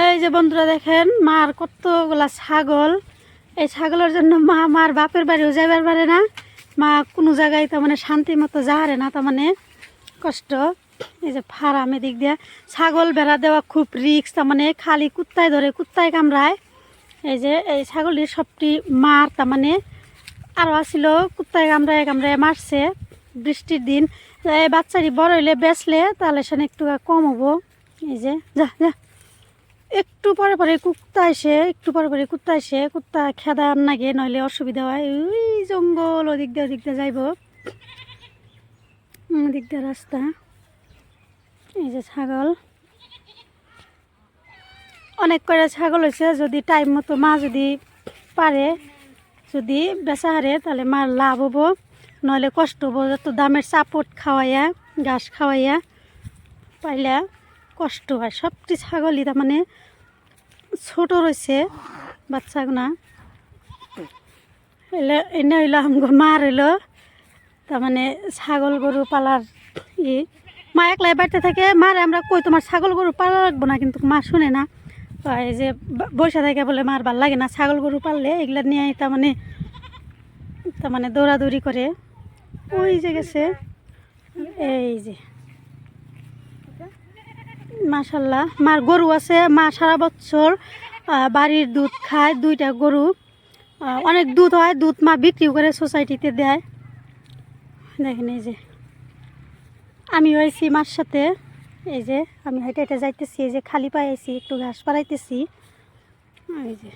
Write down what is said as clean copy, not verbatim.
এই যে বন্ধুরা দেখেন মার কতগুলা ছাগল। এই ছাগলের জন্য মা মার বাপের বাড়িও যাইবার পারে না। মা কোনো জায়গায় তার মানে শান্তি মতো যাহারে না, তার মানে কষ্ট। এই যে ফার্ম এদিক দিয়ে ছাগল বেড়া দেওয়া খুব রিস্ক, তার মানে খালি কুত্তায় ধরে, কুত্তায় কামড়ায়। এই যে এই ছাগলটির সবটি মার, তার মানে আরও আসছিল কুত্তায় কামড়ায় কামড়ায় মারছে বৃষ্টির দিন। এই বাচ্চাটি বড় হইলে বেচলে তাহলে সেখানে একটু কম হবো। এই যে যা যা একটু পরে পরে কুত্তা আসে, একটু পরে পরে কুত্তা আসে, কুত্তা খেদা নাগে, নইলে অসুবিধা হয়। ওই জঙ্গল ওদিক দিয়ে যাইব, ওদিক দিয়ে রাস্তা। এই যে ছাগল অনেক করে ছাগল হয়েছে। যদি টাইম মতো মা যদি পারে, যদি বেচা হারে, তাহলে মার লাভ হবো, নইলে কষ্ট হবো। যত দামের চাপট খাওয়াইয়া, ঘাস খাওয়াইয়া পাইলে কষ্ট হয়। সবটি ছাগলই তার মানে ছোট রয়েছে বাচ্চাগুনা। এনে হইলো আমগো মার হইলো তার মানে ছাগল গরু পালার মা একলাই বাড়িতে থাকে। মারে আমরা কই তোমার ছাগল গরু পালা লাগবো না, কিন্তু মা শুনে না। এই যে বৈশা থাকে বলে মার ভাল লাগে না। ছাগল গরু পাললে এগুলা নিয়ে তার মানে দৌড়াদৌড়ি করে। ওই যে গেছে, এই যে মাশাল্লাহ মার গরু আছে। মা সারা বছর বাড়ির দুধ খায়, 2টা গরু, অনেক দুধ হয়। দুধ মা বিক্রিও করে, সোসাইটিতে দেয়। দেখেন এই যে আমি হয়েছি মার সাথে। এই যে আমি হেঁটে হেঁটে যাইতেছি, এই যে খালি পায়ে আছি, একটু ঘাস পাড়াইতেছি। এই যে